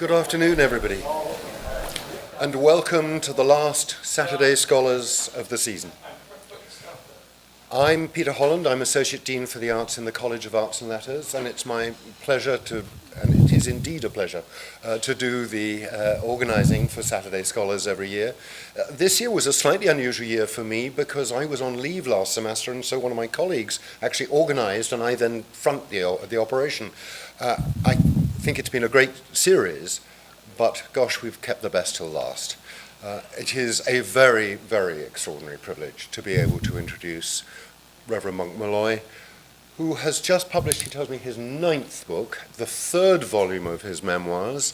Good afternoon, everybody, and welcome to the last Saturday Scholars of the season. I'm Peter Holland. I'm Associate Dean for the Arts in the College of Arts and Letters, and it's my pleasure and it is indeed a pleasure, to do the organising for Saturday Scholars every year. This year was a slightly unusual year for me because I was on leave last semester, and so one of my colleagues actually organised, and I then front the operation. I think it's been a great series, but gosh, we've kept the best till last. It is a very, very extraordinary privilege to be able to introduce Reverend Monk Malloy, who has just published, he tells me, his 9th book, the 3rd volume of his memoirs,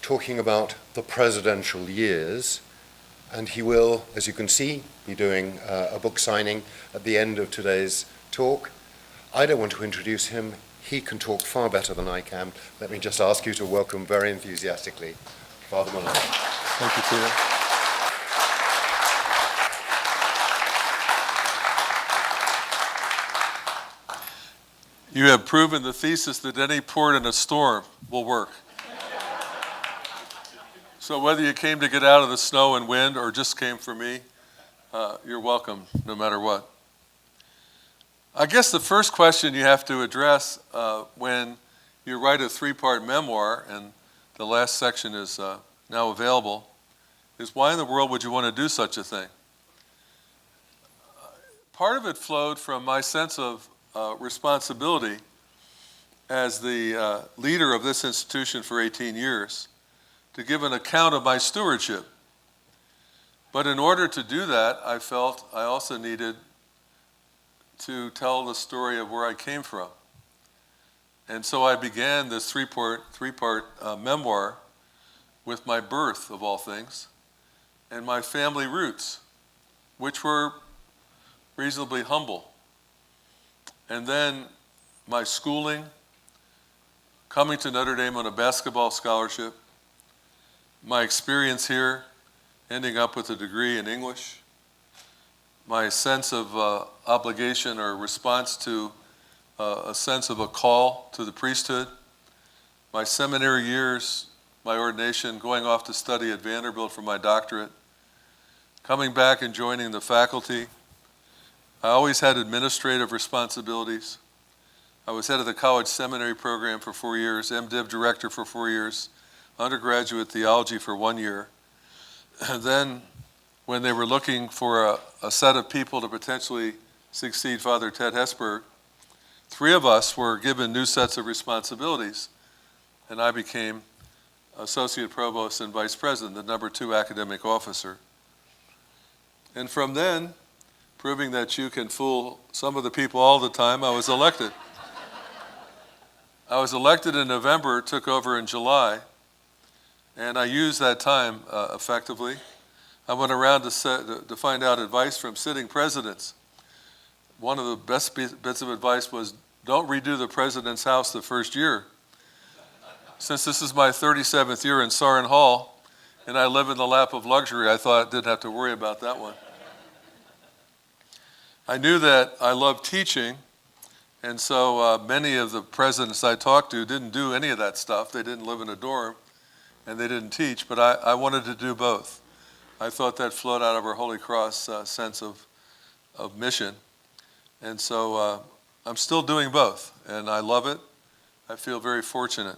talking about the presidential years, and he will, as you can see, be doing a book signing at the end of today's talk. I don't want to introduce him. He can talk far better than I can. Let me just ask you to welcome very enthusiastically Father Malloy. Thank you, Peter. You have proven the thesis that any port in a storm will work. So whether you came to get out of the snow and wind or just came for me, you're welcome no matter what. I guess the first question you have to address when you write a 3-part memoir, and the last section is now available, is why in the world would you want to do such a thing? Part of it flowed from my sense of responsibility as the leader of this institution for 18 years to give an account of my stewardship. But in order to do that, I felt I also needed to tell the story of where I came from. And so I began this three-part memoir with my birth, of all things, and my family roots, which were reasonably humble. And then my schooling, coming to Notre Dame on a basketball scholarship, my experience here, ending up with a degree in English, my sense of obligation or response to a sense of a call to the priesthood, my seminary years, my ordination, going off to study at Vanderbilt for my doctorate, coming back and joining the faculty. I always had administrative responsibilities. I was head of the college seminary program for 4 years, MDiv director for 4 years, undergraduate theology for 1 year. And then when they were looking for a set of people to potentially succeed Father Ted Hesburgh, 3 of us were given new sets of responsibilities, and I became Associate Provost and Vice President, the number 2 academic officer. And from then, proving that you can fool some of the people all the time, I was elected. I was elected in November, took over in July, and I used that time effectively. I went around to find out advice from sitting presidents. One of the best bits of advice was, don't redo the president's house the first year. Since this is my 37th year in Sarin Hall, and I live in the lap of luxury, I thought I didn't have to worry about that one. I knew that I loved teaching, and so many of the presidents I talked to didn't do any of that stuff. They didn't live in a dorm, and they didn't teach, but I wanted to do both. I thought that flowed out of our Holy Cross sense of mission. And so I'm still doing both, and I love it. I feel very fortunate.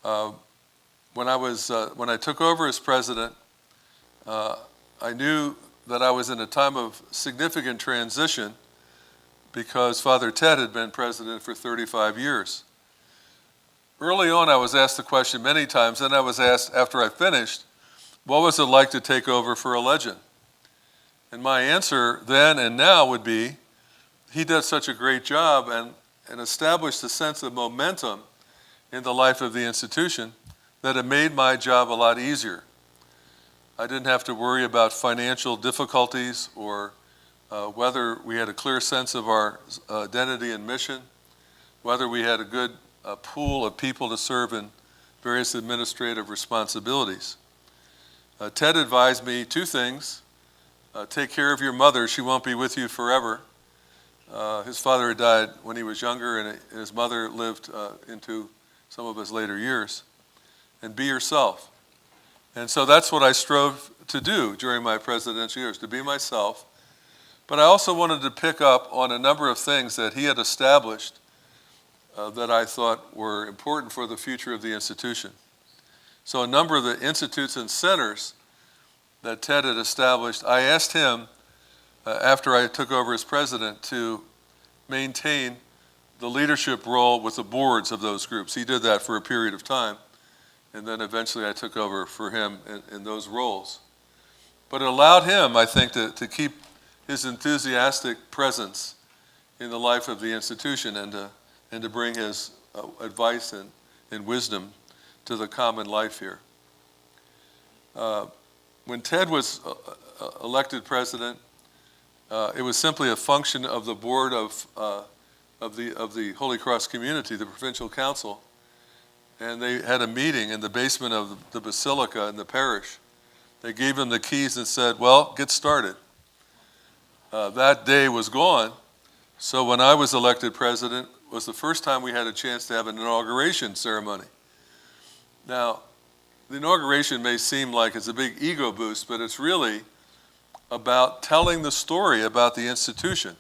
When I took over as president, I knew that I was in a time of significant transition because Father Ted had been president for 35 years. Early on, I was asked the question many times, and I was asked after I finished, what was it like to take over for a legend? And my answer then and now would be, he did such a great job and established a sense of momentum in the life of the institution that it made my job a lot easier. I didn't have to worry about financial difficulties or whether we had a clear sense of our identity and mission, whether we had a good pool of people to serve in various administrative responsibilities. Ted advised me 2 things. Take care of your mother, she won't be with you forever. His father had died when he was younger, and his mother lived into some of his later years, and be yourself. And so that's what I strove to do during my presidential years, to be myself. But I also wanted to pick up on a number of things that he had established that I thought were important for the future of the institution. So a number of the institutes and centers that Ted had established, I asked him, after I took over as president, to maintain the leadership role with the boards of those groups. He did that for a period of time, and then eventually I took over for him in those roles. But it allowed him, I think, to keep his enthusiastic presence in the life of the institution and to bring his advice and wisdom to the common life here. When Ted was elected president, it was simply a function of the board of the Holy Cross community, the provincial council, and they had a meeting in the basement of the basilica in the parish. They gave him the keys and said, well, get started. That day was gone, so when I was elected president, it was the first time we had a chance to have an inauguration ceremony. Now, the inauguration may seem like it's a big ego boost, but it's really about telling the story about the institution,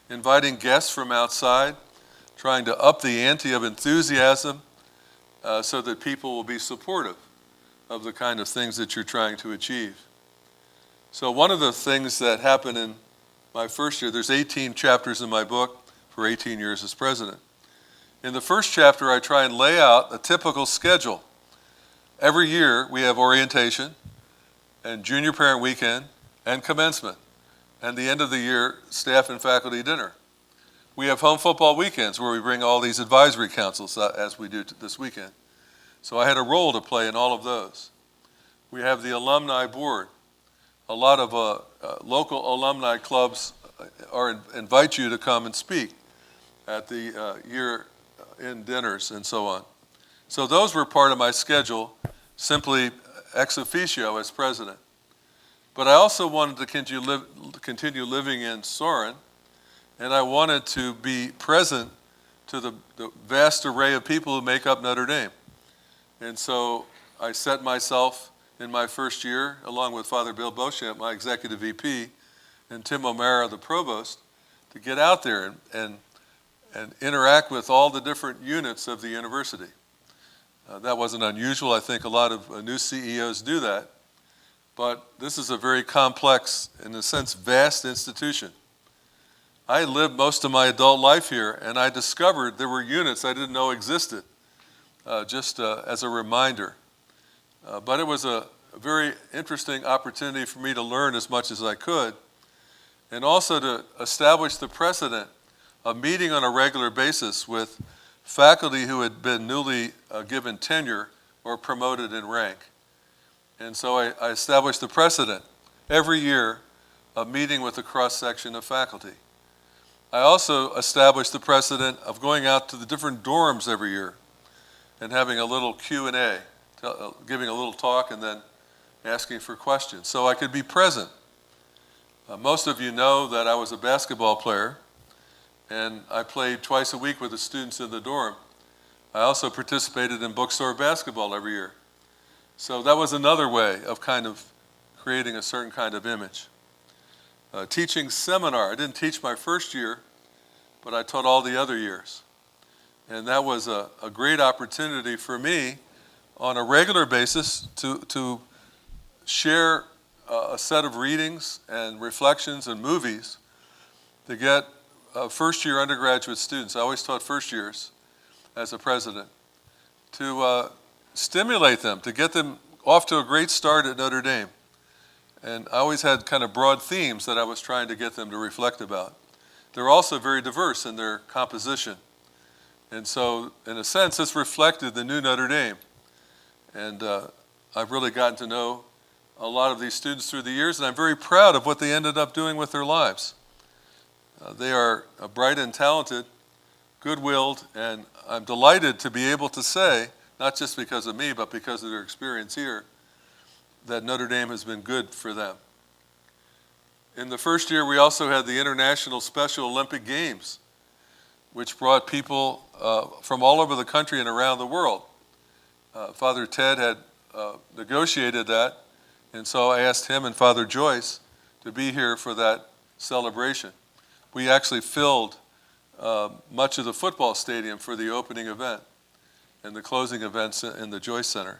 inviting guests from outside, trying to up the ante of enthusiasm so that people will be supportive of the kind of things that you're trying to achieve. So one of the things that happened in my first year, there's 18 chapters in my book for 18 years as president. In the first chapter, I try and lay out a typical schedule. Every year, we have orientation and junior parent weekend and commencement, and the end of the year, staff and faculty dinner. We have home football weekends where we bring all these advisory councils as we do this weekend. So I had a role to play in all of those. We have the alumni board. A lot of local alumni clubs invite you to come and speak at the year-end dinners and so on. So those were part of my schedule, simply ex officio as president. But I also wanted to continue living in Sorin, and I wanted to be present to the vast array of people who make up Notre Dame. And so I set myself in my first year, along with Father Bill Beauchamp, my executive VP, and Tim O'Mara, the provost, to get out there and interact with all the different units of the university. That wasn't unusual. I think a lot of new CEOs do that. But this is a very complex, in a sense, vast institution. I lived most of my adult life here, and I discovered there were units I didn't know existed, just as a reminder. But it was a very interesting opportunity for me to learn as much as I could, and also to establish the precedent of meeting on a regular basis with faculty who had been newly given tenure or promoted in rank. And so I established the precedent every year of meeting with a cross-section of faculty. I also established the precedent of going out to the different dorms every year and having a little Q&A, giving a little talk and then asking for questions, so I could be present. Most of you know that I was a basketball player, and I played twice a week with the students in the dorm. I also participated in bookstore basketball every year. So that was another way of kind of creating a certain kind of image. Teaching seminar. I didn't teach my first year, but I taught all the other years. And that was a great opportunity for me on a regular basis to share a set of readings and reflections and movies to get first-year undergraduate students. I always taught first years as a president, to stimulate them, to get them off to a great start at Notre Dame. And I always had kind of broad themes that I was trying to get them to reflect about. They're also very diverse in their composition. And so, in a sense, this reflected the new Notre Dame. And I've really gotten to know a lot of these students through the years, and I'm very proud of what they ended up doing with their lives. They are bright and talented, good-willed, and I'm delighted to be able to say, not just because of me, but because of their experience here, that Notre Dame has been good for them. In the first year, we also had the International Special Olympic Games, which brought people from all over the country and around the world. Father Ted had negotiated that, and so I asked him and Father Joyce to be here for that celebration. We actually filled much of the football stadium for the opening event and the closing events in the Joyce Center.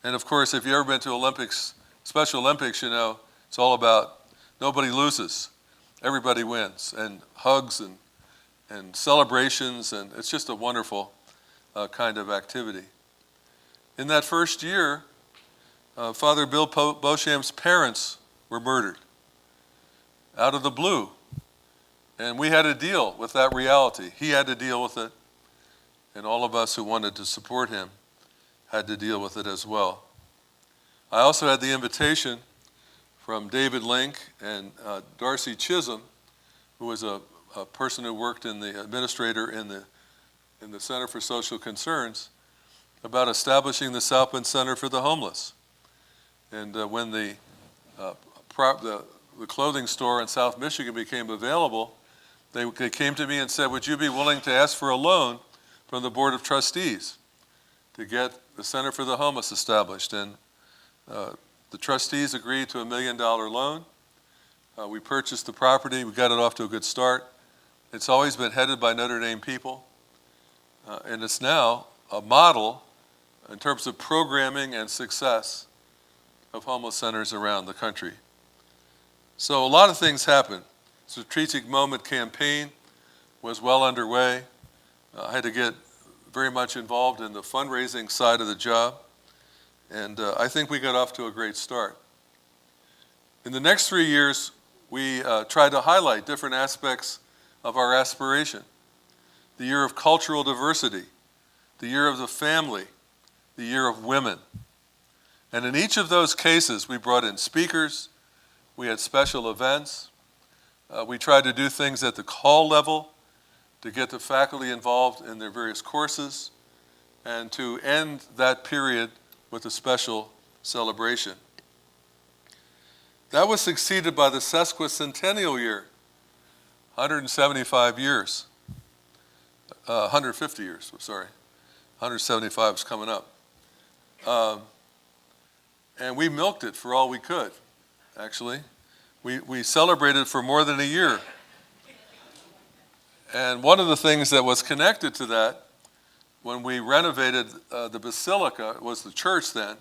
And of course, if you've ever been to Olympics, Special Olympics, you know, it's all about nobody loses, everybody wins, and hugs and celebrations, and it's just a wonderful kind of activity. In that first year, Father Bill Beauchamp's parents were murdered out of the blue. And we had to deal with that reality. He had to deal with it, and all of us who wanted to support him had to deal with it as well. I also had the invitation from David Link and Darcy Chisholm, who was a person who worked in the administrator in the Center for Social Concerns, about establishing the South Bend Center for the Homeless. And when the clothing store in South Michigan became available, they came to me and said, would you be willing to ask for a loan from the Board of Trustees to get the Center for the Homeless established? And the trustees agreed to $1 million loan. We purchased the property. We got it off to a good start. It's always been headed by Notre Dame people. And it's now a model in terms of programming and success of homeless centers around the country. So a lot of things happened. Strategic Moment campaign was well underway. I had to get very much involved in the fundraising side of the job, and I think we got off to a great start. In the next 3 years, we tried to highlight different aspects of our aspiration. The year of cultural diversity, the year of the family, the year of women. And in each of those cases, we brought in speakers, we had special events, we tried to do things at the call level to get the faculty involved in their various courses, and to end that period with a special celebration. That was succeeded by the sesquicentennial year, 175 years, 150 years, sorry, 175 is coming up. And we milked it for all we could, actually. We celebrated for more than a year. And one of the things that was connected to that, when we renovated the basilica, it was the church then,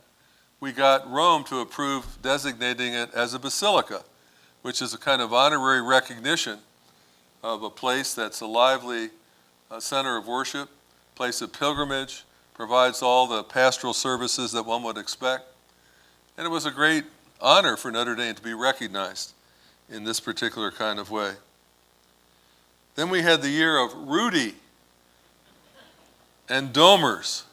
we got Rome to approve designating it as a basilica, which is a kind of honorary recognition of a place that's a lively center of worship, place of pilgrimage, provides all the pastoral services that one would expect. And it was a great honor for Notre Dame to be recognized in this particular kind of way. Then we had the year of Rudy and Domers.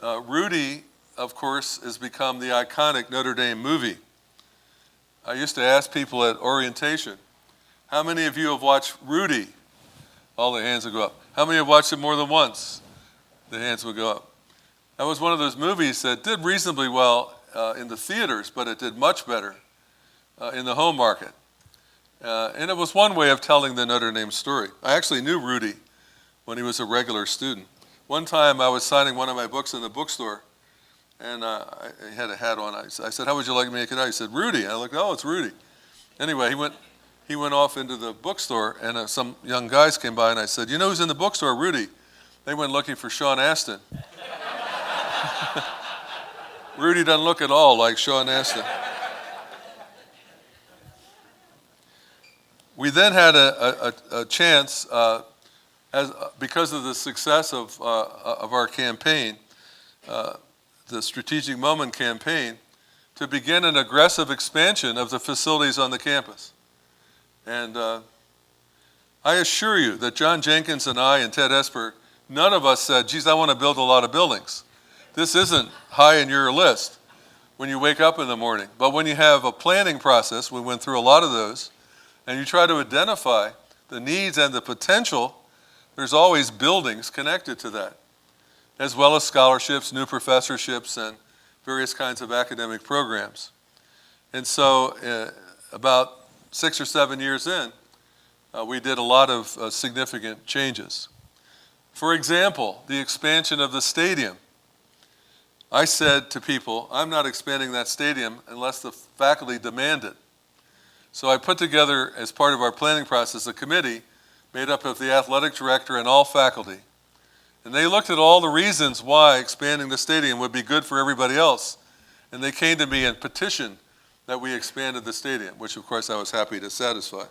Rudy, of course, has become the iconic Notre Dame movie. I used to ask people at orientation, how many of you have watched Rudy? All the hands would go up. How many have watched it more than once? The hands would go up. That was one of those movies that did reasonably well in the theaters, but it did much better in the home market. And it was one way of telling the Notre Dame story. I actually knew Rudy when he was a regular student. One time I was signing one of my books in the bookstore, and I had a hat on. I said, how would you like me to make it out? He said, Rudy. I looked, oh, it's Rudy. Anyway, he went off into the bookstore, and some young guys came by, and I said, you know who's in the bookstore? Rudy. They went looking for Sean Astin. Rudy doesn't look at all like Sean Astin. We then had a chance, because of the success of our campaign, the Strategic Moment campaign, to begin an aggressive expansion of the facilities on the campus. And I assure you that John Jenkins and I and Ted Esper, none of us said, geez, I want to build a lot of buildings. This isn't high in your list when you wake up in the morning. But when you have a planning process, we went through a lot of those, and you try to identify the needs and the potential, there's always buildings connected to that, as well as scholarships, new professorships, and various kinds of academic programs. And so about 6 or 7 years in, we did a lot of significant changes. For example, the expansion of the stadium. I said to people, I'm not expanding that stadium unless the faculty demand it. So I put together, as part of our planning process, a committee made up of the athletic director and all faculty. And they looked at all the reasons why expanding the stadium would be good for everybody else. And they came to me and petitioned that we expanded the stadium, which of course I was happy to satisfy.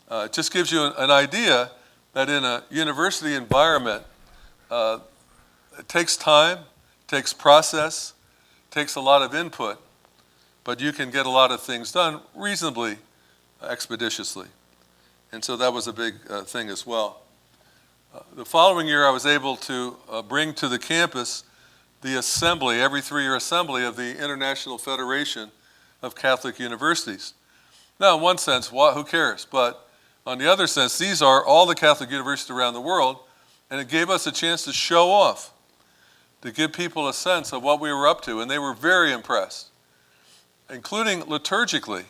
It just gives you an idea that in a university environment, it takes time, takes process, takes a lot of input, but you can get a lot of things done reasonably expeditiously. And so that was a big thing as well. The following year, I was able to bring to the campus the assembly, every 3-year assembly of the International Federation of Catholic Universities. Now, in one sense, who cares? But on the other sense, these are all the Catholic universities around the world, and it gave us a chance to show off, to give people a sense of what we were up to, and they were very impressed, including liturgically,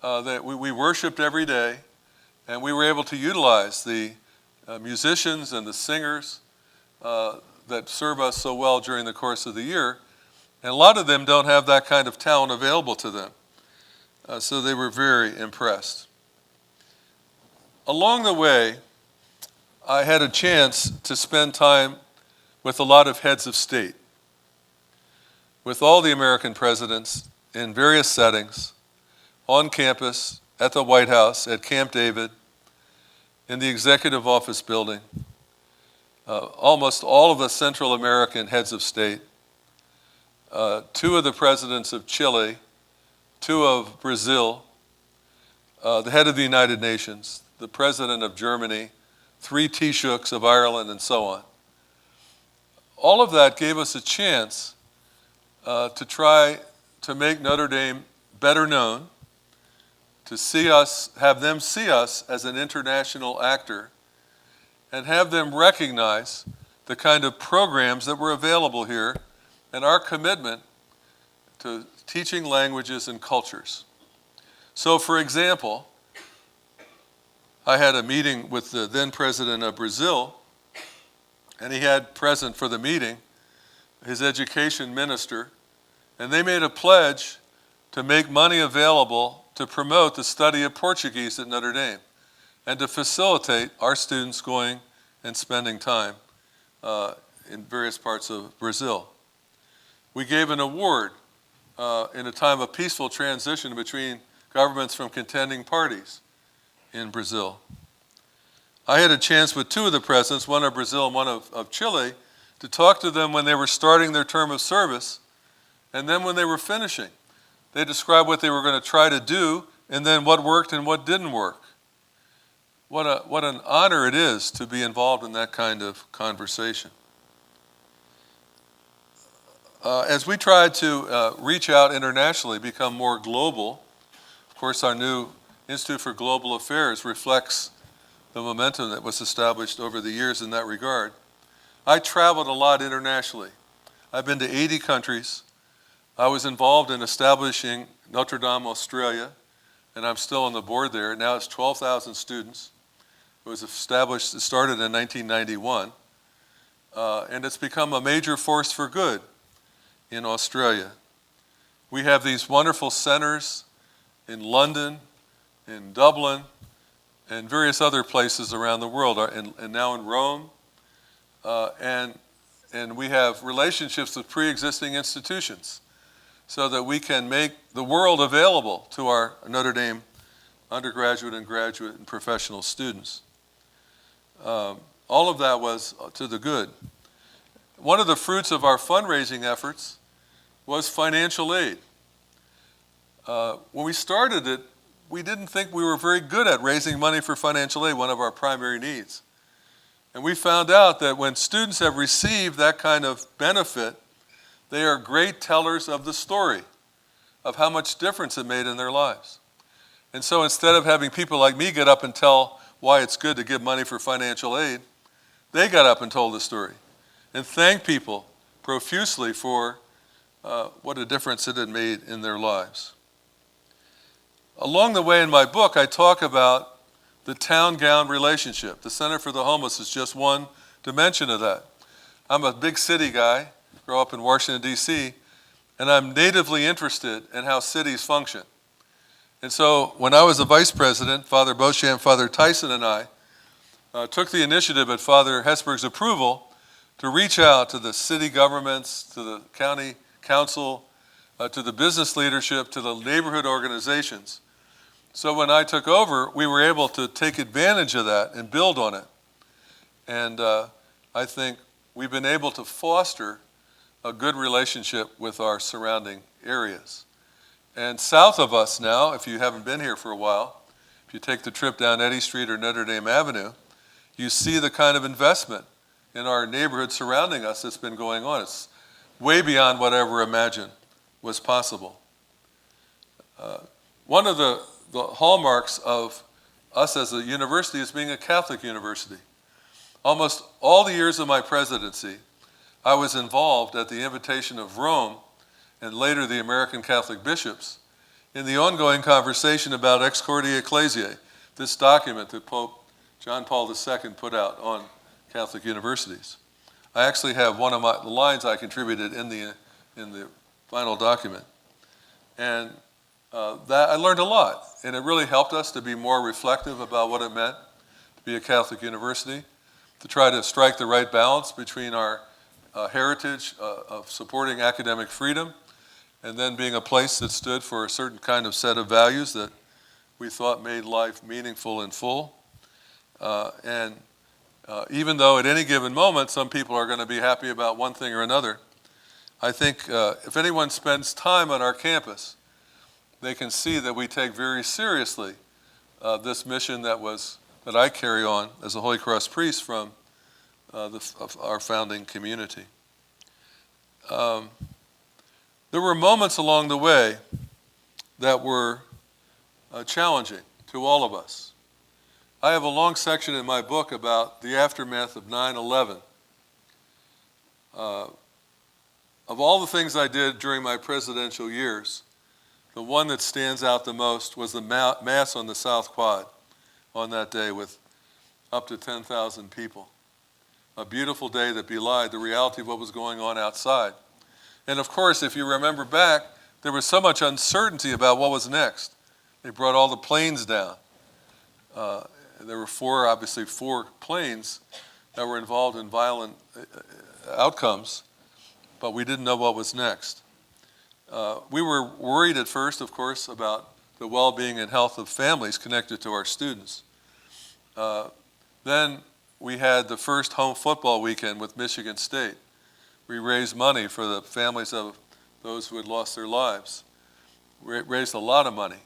that we worshiped every day, and we were able to utilize the musicians and the singers that serve us so well during the course of the year. And a lot of them don't have that kind of talent available to them. So they were very impressed. Along the way, I had a chance to spend time with a lot of heads of state, with all the American presidents in various settings, on campus, at the White House, at Camp David, in the Executive Office building, almost all of the Central American heads of state, 2 of the presidents of Chile, 2 of Brazil, the head of the United Nations, the president of Germany, 3 Taoiseachs of Ireland, and so on. All of that gave us a chance to try to make Notre Dame better known, to see us, have them see us as an international actor, and have them recognize the kind of programs that were available here and our commitment to teaching languages and cultures. So, for example, I had a meeting with the then president of Brazil, and he had present for the meeting his education minister, and they made a pledge to make money available to promote the study of Portuguese at Notre Dame and to facilitate our students going and spending time in various parts of Brazil. We gave an award in a time of peaceful transition between governments from contending parties in Brazil. I had a chance with 2 of the presidents, one of Brazil and one of Chile, to talk to them when they were starting their term of service and then when they were finishing. They described what they were going to try to do and then what worked and what didn't work. What an honor it is to be involved in that kind of conversation. As we try to reach out internationally, become more global, of course our new Institute for Global Affairs reflects the momentum that was established over the years in that regard. I traveled a lot internationally. I've been to 80 countries. I was involved in establishing Notre Dame, Australia, and I'm still on the board there. Now it's 12,000 students. It was established, it started in 1991, and it's become a major force for good in Australia. We have these wonderful centers in London, in Dublin, and various other places around the world, and now in Rome, and we have relationships with pre-existing institutions so that we can make the world available to our Notre Dame undergraduate and graduate and professional students. All of that was to the good. One of the fruits of our fundraising efforts was financial aid. When we started it, we didn't think we were very good at raising money for financial aid, one of our primary needs. And we found out that when students have received that kind of benefit, they are great tellers of the story of how much difference it made in their lives. And so instead of having people like me get up and tell why it's good to give money for financial aid, they got up and told the story and thanked people profusely for what a difference it had made in their lives. Along the way in my book, I talk about the town-gown relationship. The Center for the Homeless is just one dimension of that. I'm a big city guy. grow up in Washington, D.C., and I'm natively interested in how cities function. And so when I was the vice president, Father Beauchamp, Father Tyson, and I took the initiative at Father Hesburgh's approval to reach out to the city governments, to the county council, to the business leadership, to the neighborhood organizations. So when I took over, we were able to take advantage of that and build on it. And I think we've been able to foster a good relationship with our surrounding areas. And south of us now, if you haven't been here for a while, if you take the trip down Eddy Street or Notre Dame Avenue, you see the kind of investment in our neighborhood surrounding us that's been going on. It's way beyond whatever imagined was possible. One of the hallmarks of us as a university is being a Catholic university. Almost all the years of my presidency, I was involved at the invitation of Rome and later the American Catholic bishops in the ongoing conversation about Ex Cordie Ecclesiae, this document that Pope John Paul II put out on Catholic universities. I actually have one of the lines I contributed in the final document. And that I learned a lot, and it really helped us to be more reflective about what it meant to be a Catholic university, to try to strike the right balance between our heritage of supporting academic freedom and then being a place that stood for a certain kind of set of values that we thought made life meaningful and full. Even though at any given moment some people are going to be happy about one thing or another, I think if anyone spends time on our campus, they can see that we take very seriously this mission that I carry on as a Holy Cross priest from of our founding community. There were moments along the way that were challenging to all of us. I have a long section in my book about the aftermath of 9/11. Of all the things I did during my presidential years, the one that stands out the most was the Mass on the South Quad on that day with up to 10,000 people. A beautiful day that belied the reality of what was going on outside. And of course, if you remember back, there was so much uncertainty about what was next. They brought all the planes down. There were obviously four planes that were involved in violent outcomes, but we didn't know what was next. We were worried at first, of course, about the well-being and health of families connected to our students. Then we had the first home football weekend with Michigan State. We raised money for the families of those who had lost their lives. We raised a lot of money.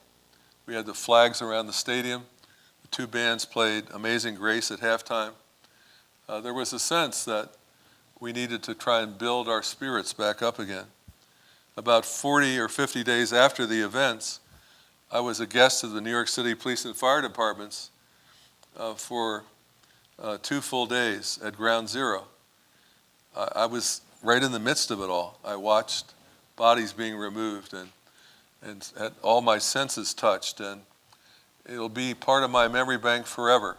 We had the flags around the stadium. The two bands played Amazing Grace at halftime. There was a sense that we needed to try and build our spirits back up again. About 40 or 50 days after the events, I was a guest of the New York City Police and Fire Departments for 2 full days at Ground Zero. I was right in the midst of it all. I watched bodies being removed and had all my senses touched, and it'll be part of my memory bank forever.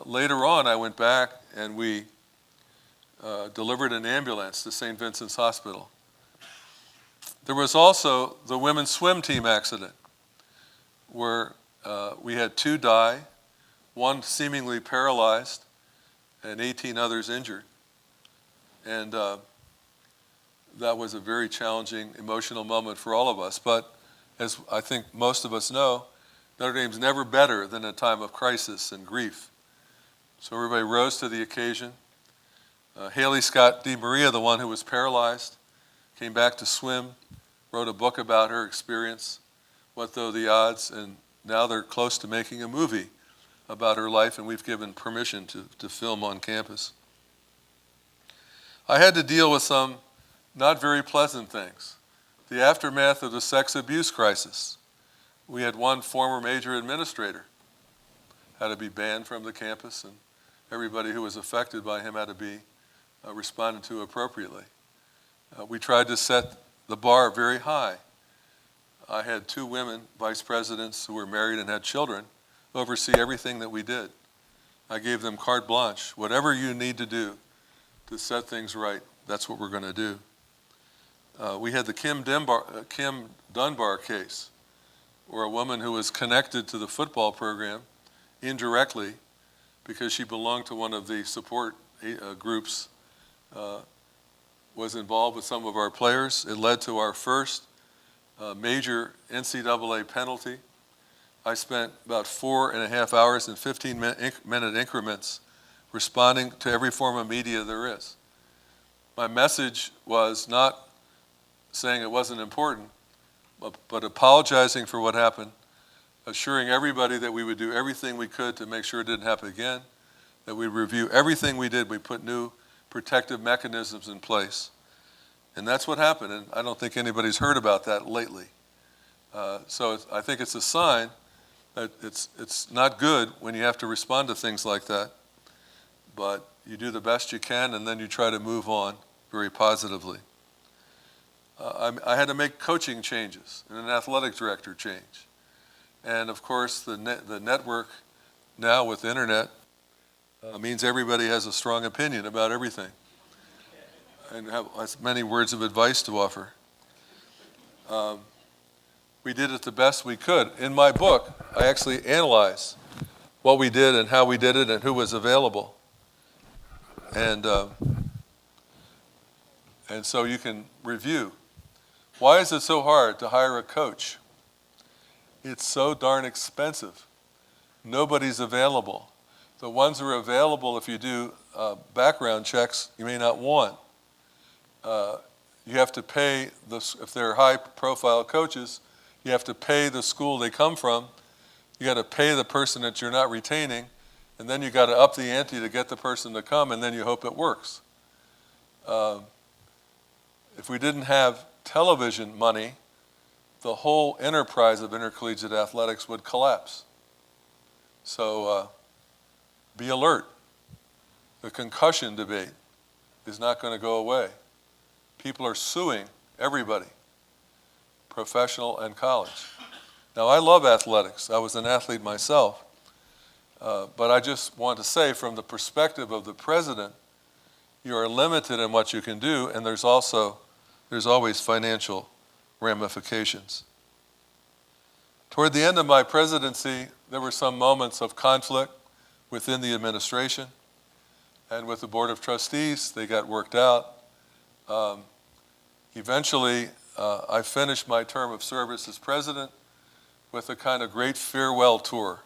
Later on, I went back and we delivered an ambulance to St. Vincent's Hospital. There was also the women's swim team accident where we had 2 die, 1 seemingly paralyzed, and 18 others injured. And that was a very challenging, emotional moment for all of us. But as I think most of us know, Notre Dame's never better than a time of crisis and grief. So everybody rose to the occasion. Haley Scott DeMaria, the one who was paralyzed, came back to swim, wrote a book about her experience, What Though the Odds, and now they're close to making a movie about her life, and we've given permission to film on campus. I had to deal with some not very pleasant things. The aftermath of the sex abuse crisis. We had one former major administrator had to be banned from the campus, and everybody who was affected by him had to be responded to appropriately. We tried to set the bar very high. I had 2 women vice presidents who were married and had children oversee everything that we did. I gave them carte blanche. Whatever you need to do to set things right, that's what we're going to do. We had the Kim Dunbar case, where a woman who was connected to the football program indirectly because she belonged to one of the support groups, was involved with some of our players. It led to our first major NCAA penalty. I spent about 4.5 hours in 15-minute increments responding to every form of media there is. My message was not saying it wasn't important, but apologizing for what happened, assuring everybody that we would do everything we could to make sure it didn't happen again, that we'd review everything we did. We put new protective mechanisms in place. And that's what happened, and I don't think anybody's heard about that lately. So I think it's a sign that it's not good when you have to respond to things like that, but you do the best you can, and then you try to move on very positively. I had to make coaching changes and an athletic director change. And of course, the network now with the internet means everybody has a strong opinion about everything and have as many words of advice to offer. We did it the best we could. In my book, I actually analyze what we did and how we did it and who was available. And so you can review. Why is it so hard to hire a coach? It's so darn expensive. Nobody's available. The ones who are available, if you do background checks, you may not want. You have to pay, if they're high-profile coaches, you have to pay the school they come from. You got to pay the person that you're not retaining, and then you got to up the ante to get the person to come, and then you hope it works. If we didn't have television money, the whole enterprise of intercollegiate athletics would collapse. So be alert. The concussion debate is not going to go away. People are suing everybody, professional and college. Now, I love athletics. I was an athlete myself. But I just want to say, from the perspective of the president, you are limited in what you can do, and there's always financial ramifications. Toward the end of my presidency, there were some moments of conflict within the administration and with the Board of Trustees. They got worked out. Eventually, I finished my term of service as president with a kind of great farewell tour,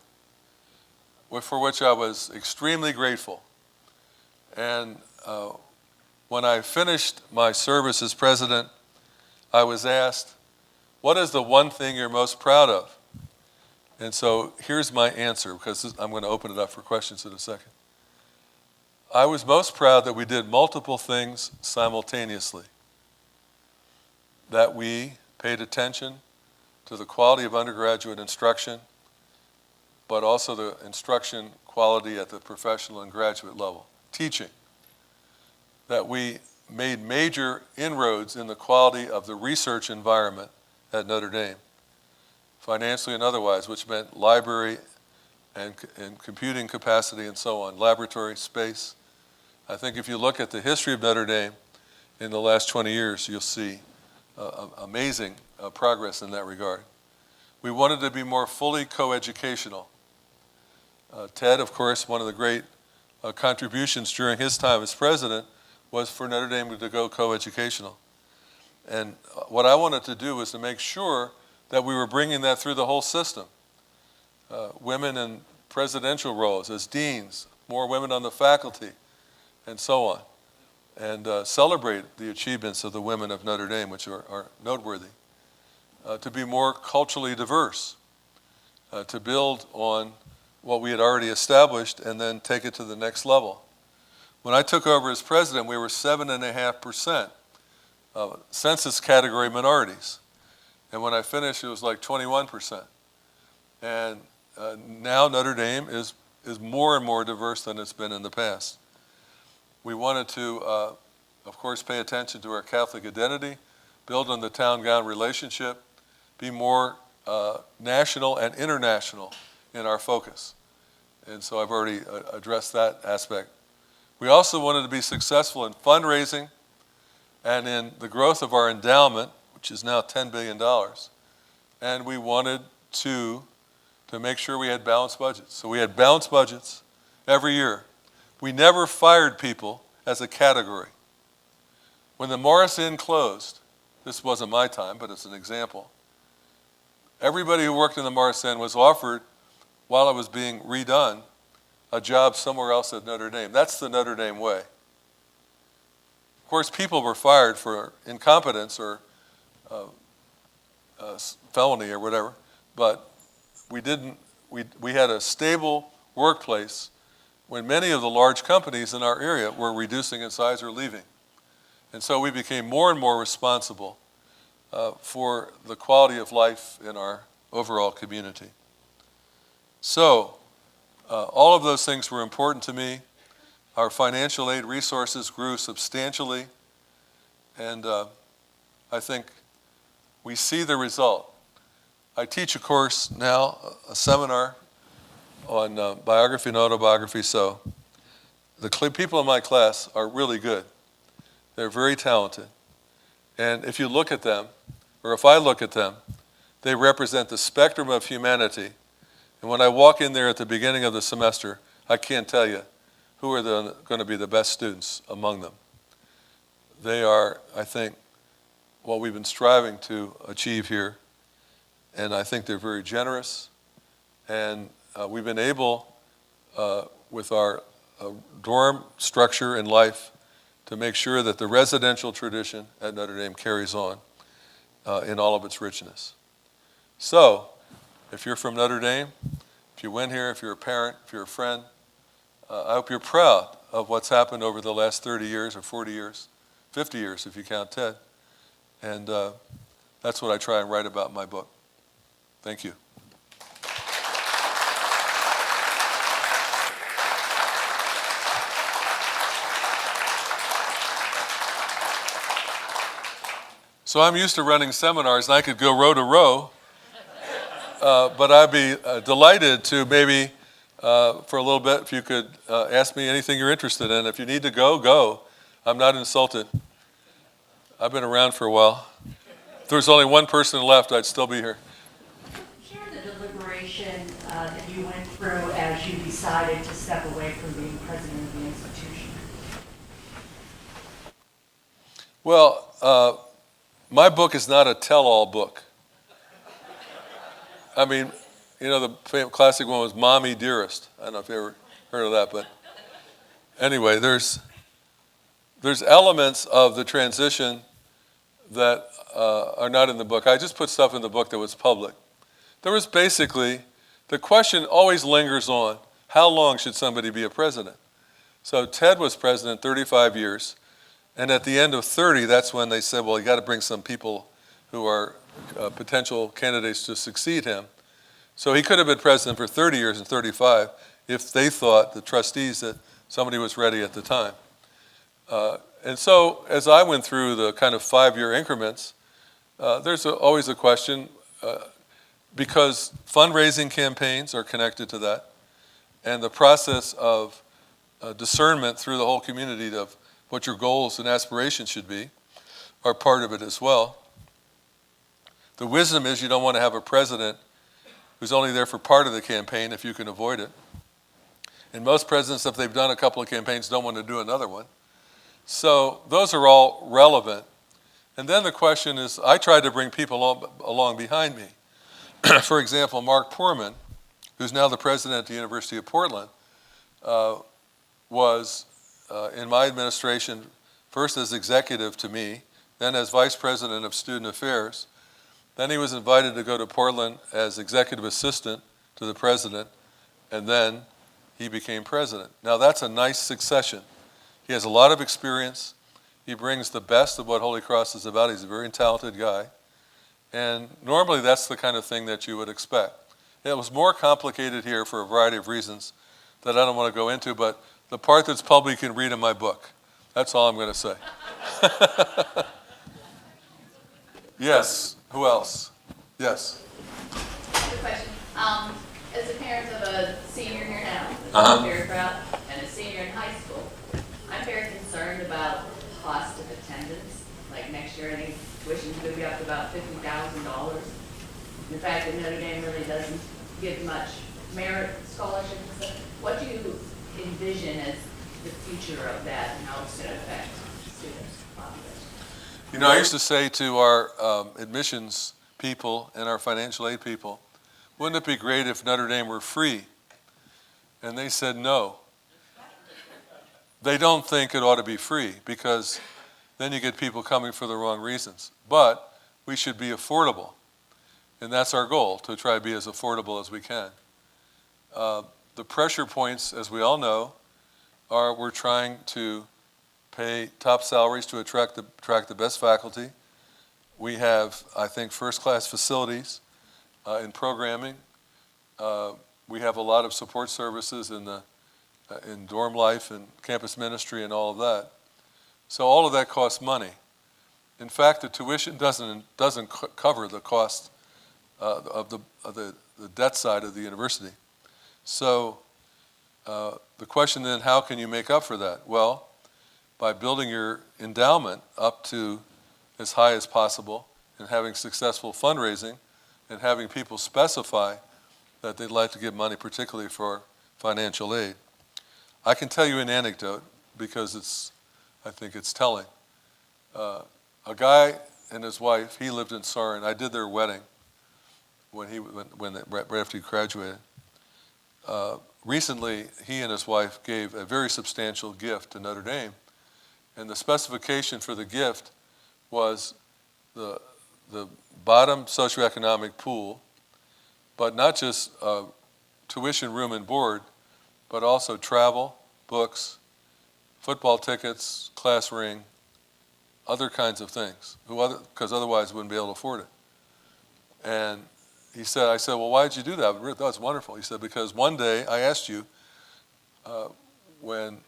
for which I was extremely grateful. And when I finished my service as president, I was asked, what is the one thing you're most proud of? And so here's my answer, because I'm going to open it up for questions in a second. I was most proud that we did multiple things simultaneously, that we paid attention to the quality of undergraduate instruction, but also the instruction quality at the professional and graduate level, teaching, that we made major inroads in the quality of the research environment at Notre Dame, financially and otherwise, which meant library and computing capacity and so on, laboratory space. I think if you look at the history of Notre Dame in the last 20 years, you'll see amazing progress in that regard. We wanted to be more fully coeducational. Ted, of course, one of the great contributions during his time as president was for Notre Dame to go coeducational. And what I wanted to do was to make sure that we were bringing that through the whole system. Women in presidential roles as deans, more women on the faculty, and so on. And celebrate the achievements of the women of Notre Dame, which are noteworthy. To be more culturally diverse, to build on what we had already established and then take it to the next level. When I took over as president, we were 7.5% census category minorities. And when I finished, it was like 21%. And now Notre Dame is more and more diverse than it's been in the past. We wanted to, of course, pay attention to our Catholic identity, build on the town-gown relationship, be more national and international in our focus. And so I've already addressed that aspect. We also wanted to be successful in fundraising and in the growth of our endowment, which is now $10 billion. And we wanted to make sure we had balanced budgets. So we had balanced budgets every year. We never fired people as a category. When the Morris Inn closed, this wasn't my time, but it's an example, everybody who worked in the Morris Inn was offered, while it was being redone, a job somewhere else at Notre Dame. That's the Notre Dame way. Of course, people were fired for incompetence or felony or whatever, but we had a stable workplace when many of the large companies in our area were reducing in size or leaving. And so we became more and more responsible for the quality of life in our overall community. So all of those things were important to me. Our financial aid resources grew substantially, and I think we see the result. I teach a course now, a seminar on biography and autobiography, so the people in my class are really good. They're very talented. And if you look at them, or if I look at them, they represent the spectrum of humanity. And when I walk in there at the beginning of the semester, I can't tell you who are going to be the best students among them. They are, I think, what we've been striving to achieve here. And I think they're very generous. And we've been able, with our dorm structure in life, to make sure that the residential tradition at Notre Dame carries on in all of its richness. So, if you're from Notre Dame, if you went here, if you're a parent, if you're a friend, I hope you're proud of what's happened over the last 30 years or 40 years, 50 years if you count Ted. And that's what I try and write about in my book. Thank you. So I'm used to running seminars, and I could go row to row, but I'd be delighted to maybe, for a little bit, if you could ask me anything you're interested in. If you need to go, go. I'm not insulted. I've been around for a while. If there was only one person left, I'd still be here. Share the deliberation that you went through as you decided to step away from being president of the institution. Well, my book is not a tell-all book. I mean, you know, the classic one was Mommy Dearest. I don't know if you ever heard of that, but anyway, there's elements of the transition that are not in the book. I just put stuff in the book that was public. There was basically, the question always lingers on, how long should somebody be a president? So Ted was president 35 years, and at the end of 30, that's when they said, well, you got to bring some people who are potential candidates to succeed him. So he could have been president for 30 years and 35 if they thought, the trustees, that somebody was ready at the time. And so as I went through the kind of 5-year increments, there's always a question, because fundraising campaigns are connected to that, and the process of discernment through the whole community of what your goals and aspirations should be are part of it as well. The wisdom is you don't want to have a president who's only there for part of the campaign if you can avoid it. And most presidents, if they've done a couple of campaigns, don't want to do another one. So those are all relevant. And then the question is, I tried to bring people along behind me. For example, Mark Poorman, who's now the president at the University of Portland, was in my administration, first as executive to me, then as vice president of student affairs. Then he was invited to go to Portland as executive assistant to the president, and then he became president. Now that's a nice succession. He has a lot of experience. He brings the best of what Holy Cross is about. He's a very talented guy. And normally that's the kind of thing that you would expect. It was more complicated here for a variety of reasons that I don't want to go into, but the part that's public you can read in my book. That's all I'm going to say. Yes, who else? Yes. Good question. As a parent of a senior here now, Uh-huh. I'm very proud, and a senior in high school, I'm very concerned about cost of attendance like next year, I think tuition's gonna be up to about $50,000. The fact that Notre Dame really doesn't give much merit scholarships, and stuff, what do you envision as the future of that and how it's gonna affect students' population? You know, I used to say to our admissions people and our financial aid people, wouldn't it be great if Notre Dame were free? And they said no. They don't think it ought to be free because then you get people coming for the wrong reasons. But we should be affordable. And that's our goal, to try to be as affordable as we can. The pressure points, as we all know, are we're trying to pay top salaries to attract the best faculty. We have, I think, first-class facilities in programming. We have a lot of support services in dorm life and campus ministry and all of that. So all of that costs money. In fact, the tuition doesn't cover the cost of the debt side of the university. So the question then, how can you make up for that? Well, by building your endowment up to as high as possible and having successful fundraising and having people specify that they'd like to give money, particularly for financial aid. I can tell you an anecdote because I think it's telling. A guy and his wife, he lived in Sorin. I did their wedding right after he graduated. Recently, he and his wife gave a very substantial gift to Notre Dame, and the specification for the gift was the bottom socioeconomic pool, but not just tuition, room, and board, but also travel, books, football tickets, class ring, other kinds of things, because otherwise we wouldn't be able to afford it. And I said, well, why did you do that? That's wonderful. He said, because one day I asked you, maybe when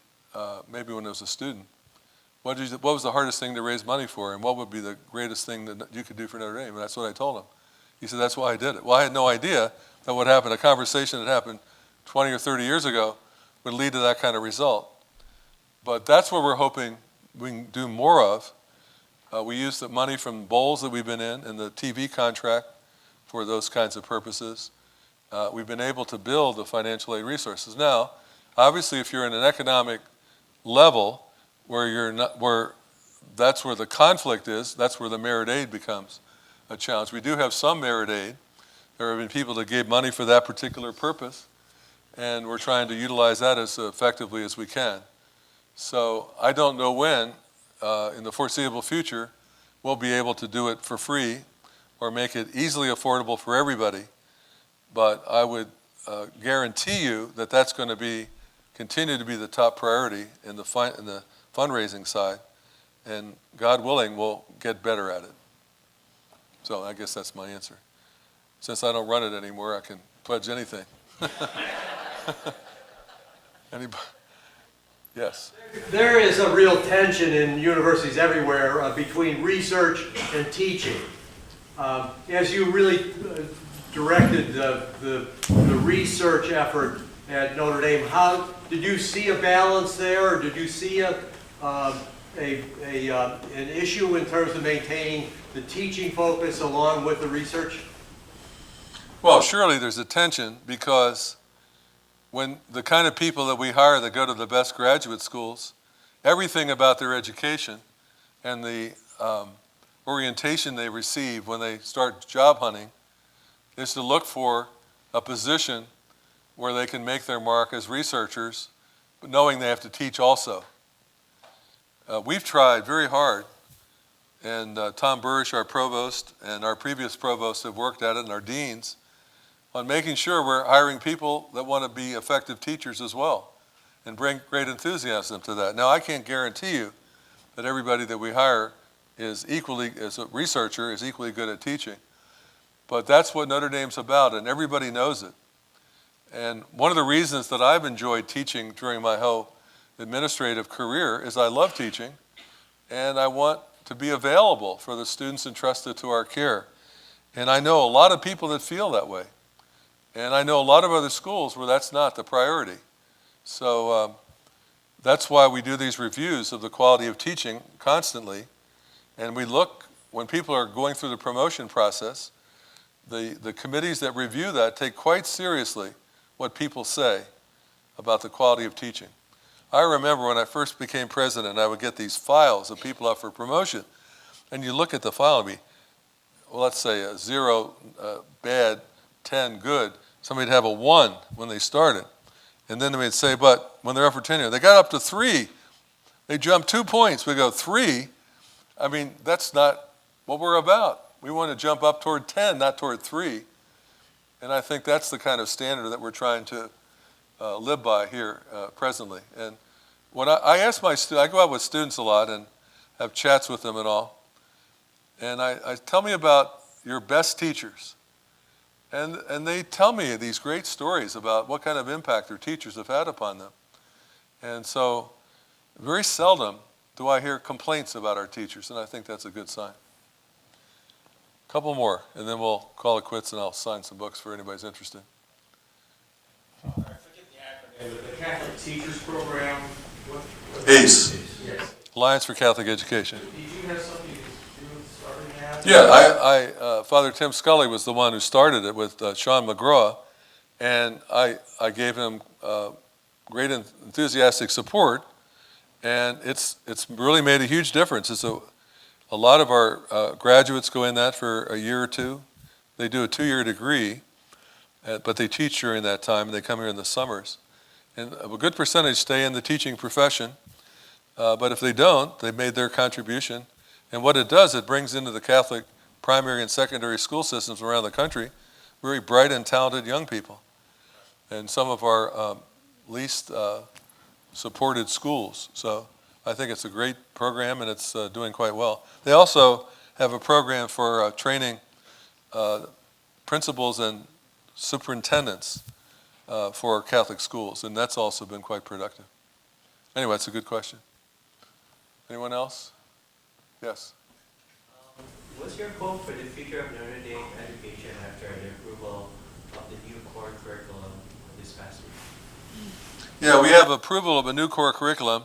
I was a student, what was the hardest thing to raise money for, and what would be the greatest thing that you could do for Notre Dame? And that's what I told him. He said, that's why I did it. Well, I had no idea that what happened, a conversation that happened 20 or 30 years ago, would lead to that kind of result. But that's what we're hoping we can do more of. We use the money from bowls that we've been in and the TV contract for those kinds of purposes. We've been able to build the financial aid resources. Now, obviously, if you're in an economic level where that's where the conflict is, that's where the merit aid becomes a challenge. We do have some merit aid. There have been people that gave money for that particular purpose, and we're trying to utilize that as effectively as we can. So I don't know when, in the foreseeable future, we'll be able to do it for free or make it easily affordable for everybody. But I would guarantee you that that's going to continue to be the top priority in the fundraising side, and God willing, we'll get better at it. So I guess that's my answer. Since I don't run it anymore, I can pledge anything. Anybody? Yes. There is a real tension in universities everywhere between research and teaching. As you really directed the research effort at Notre Dame, how did you see a balance there, or did you see an issue in terms of maintaining the teaching focus along with the research? Well, surely there's a tension, because when the kind of people that we hire that go to the best graduate schools, everything about their education and the orientation they receive when they start job hunting is to look for a position where they can make their mark as researchers, but knowing they have to teach also. We've tried very hard, and Tom Burrish, our provost, and our previous provosts have worked at it, and our deans, on making sure we're hiring people that want to be effective teachers as well and bring great enthusiasm to that. Now, I can't guarantee you that everybody that we hire as a researcher, is equally good at teaching. But that's what Notre Dame's about, and everybody knows it. And one of the reasons that I've enjoyed teaching during my whole administrative career is I love teaching, and I want to be available for the students entrusted to our care. And I know a lot of people that feel that way. And I know a lot of other schools where that's not the priority. So that's why we do these reviews of the quality of teaching constantly. And we look, when people are going through the promotion process, the committees that review that take quite seriously what people say about the quality of teaching. I remember when I first became president, I would get these files of people up for promotion, and you look at the file and be, well, let's say a 0 bad, 10 good. Somebody'd have a 1 when they started. And then they'd say, but when they're up for tenure, they got up to 3. They jumped 2 points. We go, 3? I mean, that's not what we're about. We want to jump up toward 10, not toward 3. And I think that's the kind of standard that we're trying to live by here presently. And when I ask my students, I go out with students a lot and have chats with them and all. And I tell me about your best teachers. And they tell me these great stories about what kind of impact their teachers have had upon them. And so very seldom do I hear complaints about our teachers, and I think that's a good sign. A couple more, and then we'll call it quits, and I'll sign some books for anybody's interested. I forget the acronym, but the Catholic Teachers Program. ACE. Yes. Alliance for Catholic Education. Did you have something to do with starting that? Yeah, Father Tim Scully was the one who started it with Sean McGraw, and I gave him great enthusiastic support, and it's really made a huge difference. It's a lot of our graduates go in that for a year or two. They do a 2-year degree, but they teach during that time, and they come here in the summers. And a good percentage stay in the teaching profession, but if they don't, they've made their contribution. And what it does, it brings into the Catholic primary and secondary school systems around the country very bright and talented young people. And some of our least supported schools. So I think it's a great program, and it's doing quite well. They also have a program for training principals and superintendents for Catholic schools, and that's also been quite productive. Anyway, it's a good question. Anyone else? Yes. What's your hope for the future of Notre Dame education after the approval of the new core curriculum this past week? Yeah, we have approval of a new core curriculum.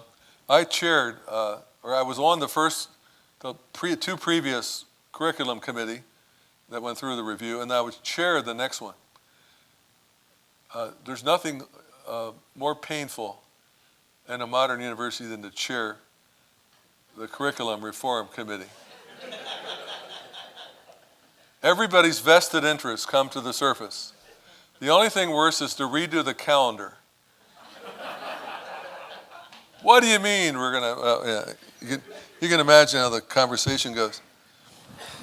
I chaired, or I was on the two previous curriculum committee that went through the review, and I was chaired the next one. There's nothing more painful in a modern university than to chair the curriculum reform committee. Everybody's vested interests come to the surface. The only thing worse is to redo the calendar. What do you mean we're going to, you can imagine how the conversation goes.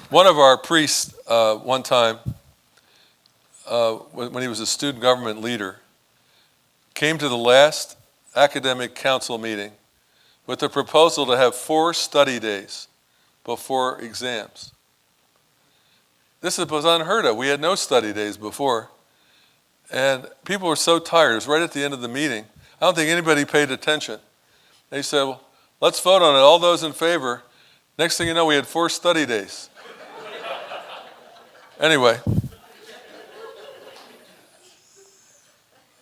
One of our priests one time, when he was a student government leader, came to the last academic council meeting with the proposal to have 4 study days before exams. This was unheard of. We had no study days before. And people were so tired. It was right at the end of the meeting. I don't think anybody paid attention. They said, well, let's vote on it. All those in favor. Next thing you know, we had 4 study days. Anyway.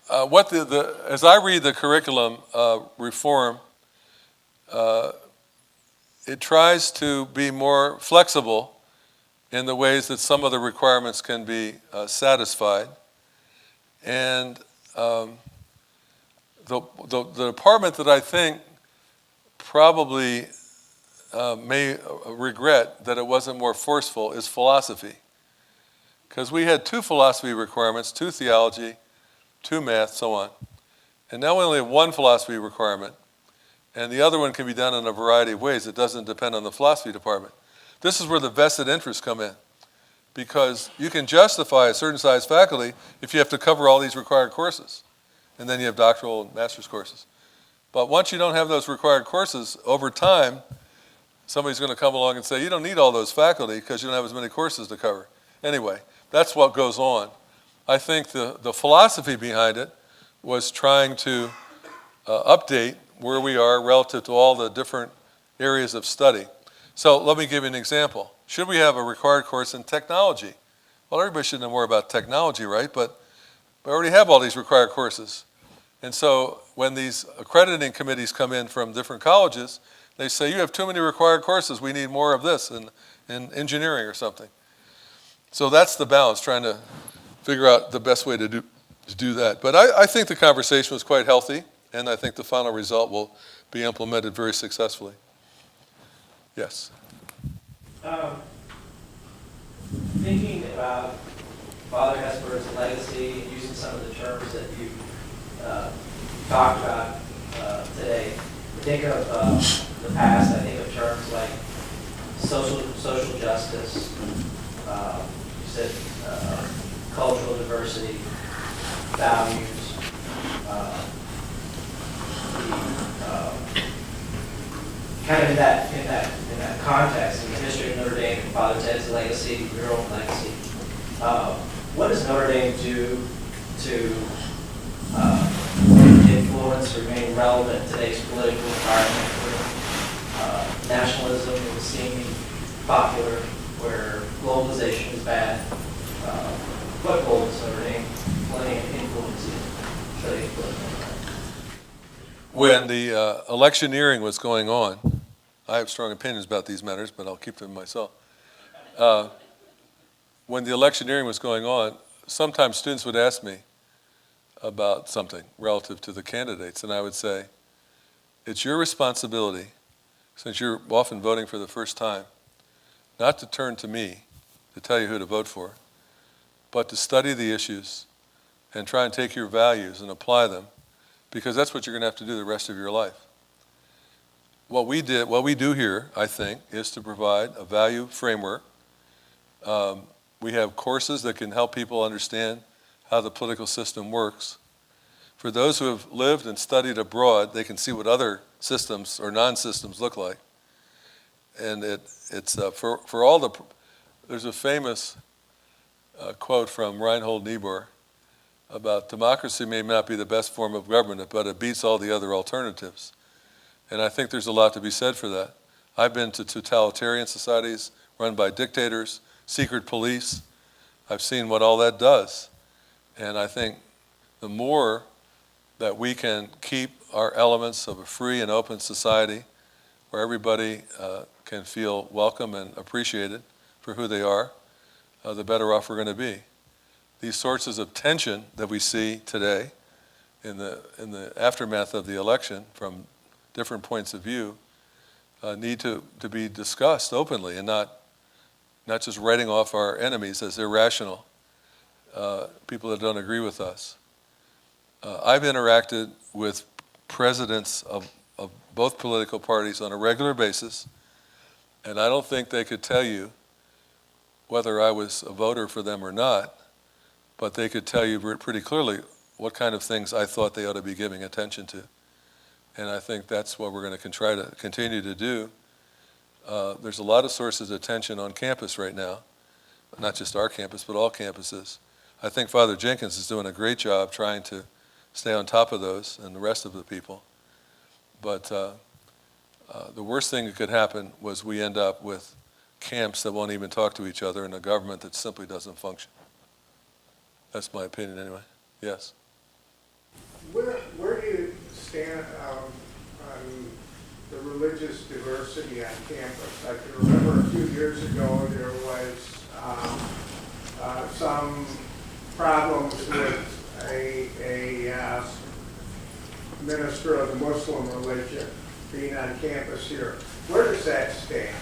As I read the curriculum reform, it tries to be more flexible in the ways that some of the requirements can be satisfied. And the department that I think probably may regret that it wasn't more forceful is philosophy. Because we had 2 philosophy requirements, 2 theology, 2 math, so on. And now we only have 1 philosophy requirement. And the other one can be done in a variety of ways. It doesn't depend on the philosophy department. This is where the vested interests come in. Because you can justify a certain size faculty if you have to cover all these required courses. And then you have doctoral and master's courses. But once you don't have those required courses, over time, somebody's going to come along and say, you don't need all those faculty because you don't have as many courses to cover. Anyway, that's what goes on. I think the philosophy behind it was trying to update where we are relative to all the different areas of study. So let me give you an example. Should we have a required course in technology? Well, everybody should know more about technology, right? But we already have all these required courses. And so when these accrediting committees come in from different colleges, They say, you have too many required courses. We need more of this in engineering or something. So that's the balance, trying to figure out the best way to do that. But I think the conversation was quite healthy, and I think the final result will be implemented very successfully. Yes. Thinking about Father Hesper's legacy and using some of the terms that you talked about today, I think of the past. I think of terms like social justice. You said cultural diversity, values. Kind of in that context, in the history of Notre Dame, Father Ted's legacy, your own legacy. What does Notre Dame do to influence, remain relevant in today's political environment, where nationalism is seeming popular, where globalization is bad? What role does Notre Dame play in influencing today's political environment? When the electioneering was going on, I have strong opinions about these matters, but I'll keep them myself. When the electioneering was going on, sometimes students would ask me about something relative to the candidates, and I would say, it's your responsibility, since you're often voting for the first time, not to turn to me to tell you who to vote for, but to study the issues and try and take your values and apply them, because that's what you're going to have to do the rest of your life. What we do here, I think, is to provide a value framework. We have courses that can help people understand how the political system works. For those who have lived and studied abroad, they can see what other systems or non-systems look like. And it's for all the, there's a famous quote from Reinhold Niebuhr about democracy may not be the best form of government, but it beats all the other alternatives. And I think there's a lot to be said for that. I've been to totalitarian societies run by dictators, secret police. I've seen what all that does. And I think the more that we can keep our elements of a free and open society where everybody can feel welcome and appreciated for who they are, the better off we're going to be. These sources of tension that we see today in the aftermath of the election from different points of view need to be discussed openly and not just writing off our enemies as irrational, people that don't agree with us. I've interacted with presidents of both political parties on a regular basis, and I don't think they could tell you whether I was a voter for them or not, but they could tell you pretty clearly what kind of things I thought they ought to be giving attention to. And I think that's what we're going to try to continue to do. There's a lot of sources of tension on campus right now, not just our campus, but all campuses. I think Father Jenkins is doing a great job trying to stay on top of those and the rest of the people. But the worst thing that could happen was we end up with camps that won't even talk to each other and a government that simply doesn't function. That's my opinion anyway. Yes? Where do you stand on the religious diversity on campus? I can remember a few years ago there was some problems with a minister of the Muslim religion being on campus here. Where does that stand?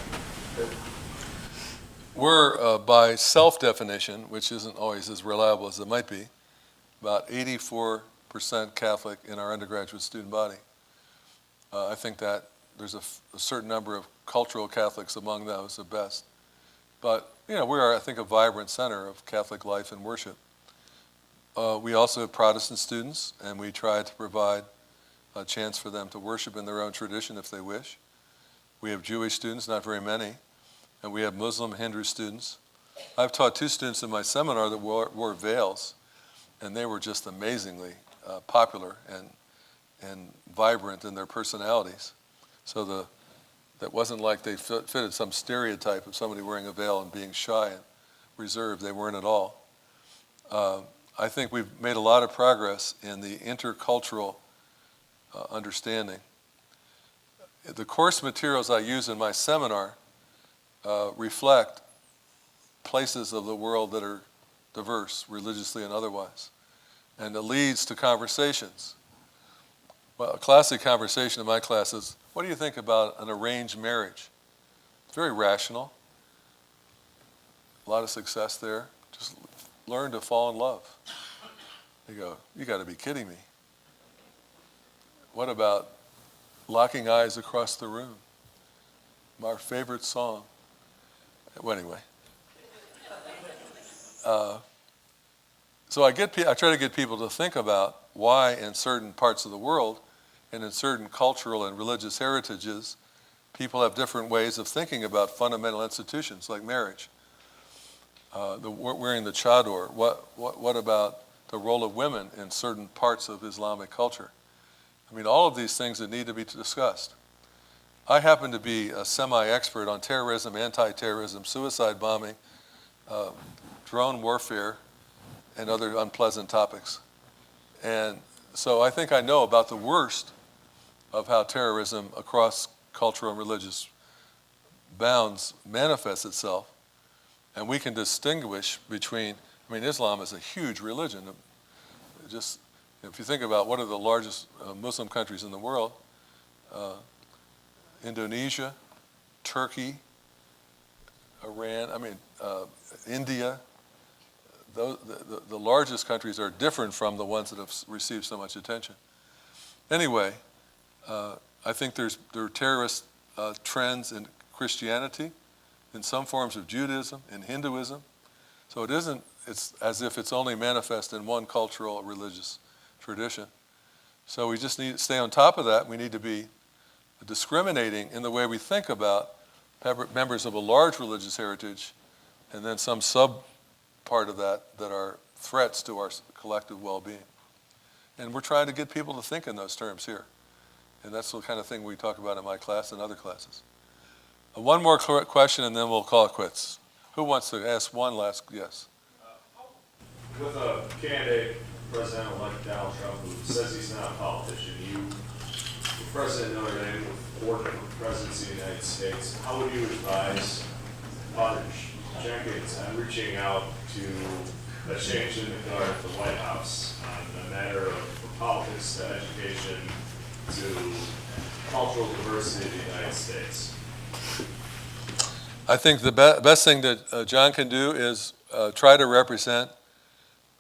We're, by self-definition, which isn't always as reliable as it might be, about 84% Catholic in our undergraduate student body. I think that there's a certain number of cultural Catholics among those, the best. But, we are, I think, a vibrant center of Catholic life and worship. We also have Protestant students, and we try to provide a chance for them to worship in their own tradition if they wish. We have Jewish students, not very many, and we have Muslim Hindu students. I've taught 2 students in my seminar that wore veils, and they were just amazingly popular and vibrant in their personalities. So that wasn't like they fitted some stereotype of somebody wearing a veil and being shy and reserved. They weren't at all. I think we've made a lot of progress in the intercultural understanding. the course materials I use in my seminar reflect places of the world that are diverse, religiously and otherwise. And it leads to conversations. Well, a classic conversation in my class is, what do you think about an arranged marriage? It's very rational. A lot of success there. Just learn to fall in love. They go, you got to be kidding me. What about locking eyes across the room? My favorite song. Well, anyway. So I try to get people to think about why in certain parts of the world and in certain cultural and religious heritages, people have different ways of thinking about fundamental institutions like marriage. Wearing the chador. What about the role of women in certain parts of Islamic culture? I mean, all of these things that need to be discussed. I happen to be a semi-expert on terrorism, anti-terrorism, suicide bombing, drone warfare, and other unpleasant topics. And so I think I know about the worst of how terrorism across cultural and religious bounds manifests itself. And we can distinguish between, Islam is a huge religion. Just, if you think about what are the largest Muslim countries in the world, Indonesia, Turkey, Iran, India, the largest countries are different from the ones that have received so much attention. Anyway, I think there are terrorist trends in Christianity, in some forms of Judaism, in Hinduism. So it's as if it's only manifest in one cultural or religious tradition. So we just need to stay on top of that. We need to be discriminating in the way we think about members of a large religious heritage and then some sub-part of that are threats to our collective well-being. And we're trying to get people to think in those terms here. And that's the kind of thing we talk about in my class and other classes. One more question and then we'll call it quits. Who wants to ask one last, yes? With a candidate, President-elect Donald Trump, who says he's not a politician, you were President of Notre Dame with 4 different presidents of the United States, how would you advise Father Jenkins on reaching out to a change in the guard at the White House on a matter of politics to education to cultural diversity of the United States? I think the best thing that John can do is try to represent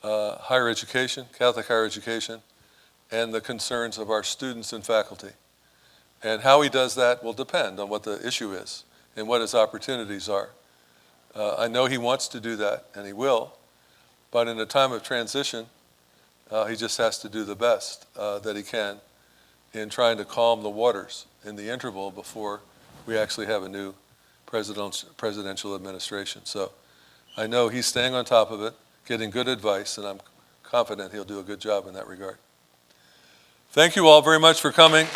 higher education, Catholic higher education, and the concerns of our students and faculty. And how he does that will depend on what the issue is and what his opportunities are. I know he wants to do that, and he will, but in a time of transition, he just has to do the best that he can in trying to calm the waters in the interval before we actually have a new presidential administration. So I know he's staying on top of it, getting good advice, and I'm confident he'll do a good job in that regard. Thank you all very much for coming.